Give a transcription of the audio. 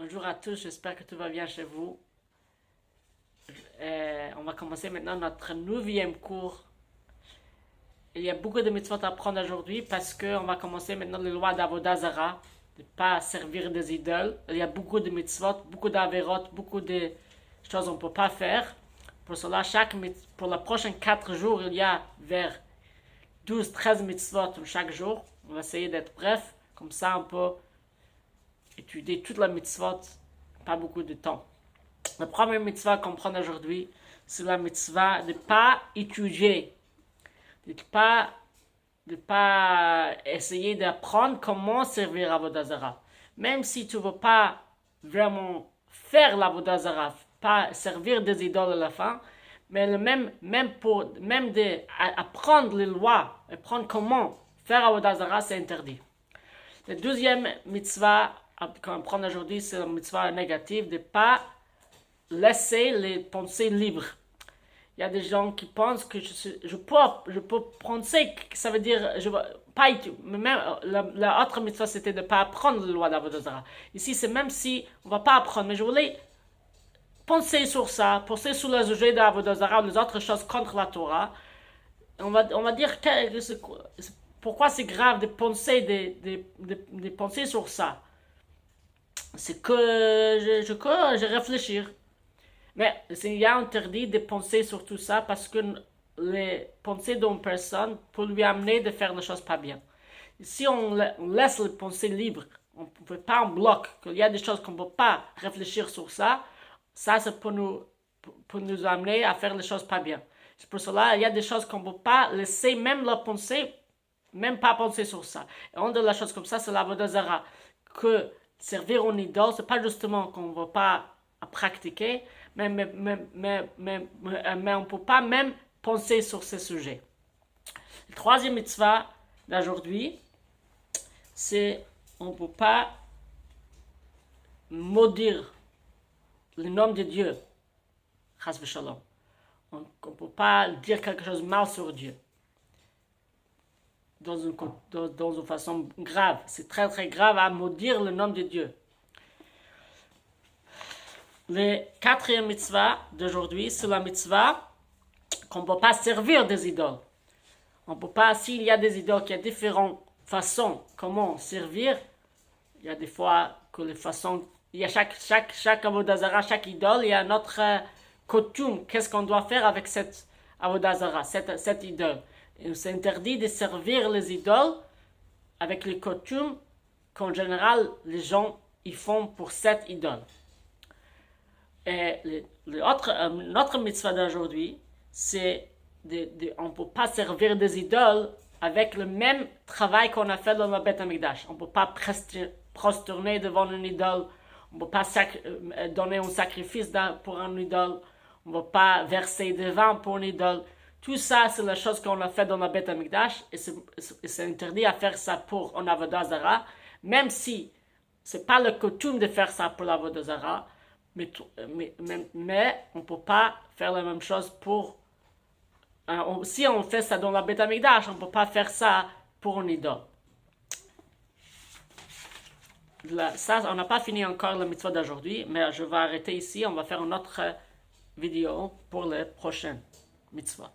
Bonjour à tous, j'espère que tout va bien chez vous. On va commencer maintenant notre 9e cours. Il y a beaucoup de mitzvot à apprendre aujourd'hui parce qu'on va commencer maintenant les lois d'Avodah Zara, de ne pas servir des idoles. Il y a beaucoup de mitzvot, beaucoup d'avérotes, beaucoup de choses qu'on ne peut pas faire. Pour cela, pour les prochains 4 jours, il y a vers 12-13 mitzvot chaque jour. On va essayer d'être bref, comme ça on peut étudier toute la mitzvot, pas beaucoup de temps. La première mitzvah qu'on prend aujourd'hui, c'est la mitzvah de ne pas étudier, de ne pas essayer d'apprendre comment servir Avodah Zara. Même si tu ne veux pas vraiment faire l'Avodah Zara, pas servir des idoles à la fin, mais même d'apprendre les lois, apprendre comment faire Avodah Zara, c'est interdit. La deuxième mitzvah qu'on prend aujourd'hui, c'est la mitzvah négative de ne pas laisser les pensées libres. Il y a des gens qui pensent que je peux penser, ça veut dire, je pas même la autre mitzvah c'était de ne pas apprendre les lois d'Avodah Zara. Ici c'est même si on ne va pas apprendre, mais je voulais penser sur ça, penser sur le sujet d'Avodah Zara ou les autres choses contre la Torah. On va dire pourquoi c'est grave de penser, de penser sur ça. C'est que je réfléchis. Mais il y a interdit de penser sur tout ça parce que les pensées d'une personne peuvent lui amener de faire des choses pas bien. Si on laisse les pensées libres, on ne fait pas en bloc, qu'il y a des choses qu'on ne peut pas réfléchir sur ça, ça peut nous amener à faire les choses pas bien. C'est pour cela il y a des choses qu'on ne peut pas laisser même la pensée, même pas penser sur ça. Et une de les choses comme ça, c'est l'Avodah Zara. Que servir une idole, c'est pas justement qu'on ne va pas pratiquer, mais on ne peut pas même penser sur ce sujet. Le troisième mitzvah d'aujourd'hui, c'est on ne peut pas maudire le nom de Dieu. Chas v'shalom. On ne peut pas dire quelque chose de mal sur Dieu. Dans une façon grave. C'est très très grave à maudire le nom de Dieu. Le quatrième mitzvah d'aujourd'hui, c'est la mitzvah qu'on ne peut pas servir des idoles. On peut pas, s'il y a des idoles qui ont différentes façons comment servir, il y a des fois que les façons, il y a chaque Avodah Zara, chaque idole, il y a notre coutume, qu'est-ce qu'on doit faire avec cette Avodah Zara, cette idole. Et c'est interdit de servir les idoles avec les coutumes qu'en général les gens ils font pour cette idole. Et notre mitzvah d'aujourd'hui, c'est on ne peut pas servir des idoles avec le même travail qu'on a fait dans le Beth Amikdash. On ne peut pas prosterner devant une idole, on ne peut pas donner un sacrifice pour une idole, on ne peut pas verser des vins pour une idole. Tout ça, c'est la chose qu'on a fait dans le Beth Amikdash, et c'est interdit à faire ça pour un Avodah Zara, même si c'est pas le coutume de faire ça pour l'Avodah Zara, mais on ne peut pas faire la même chose pour... si on fait ça dans le Beth Amikdash, on ne peut pas faire ça pour une idole. Ça, on n'a pas fini encore la mitzvah d'aujourd'hui, mais je vais arrêter ici, on va faire une autre vidéo pour les prochaines mitzvot.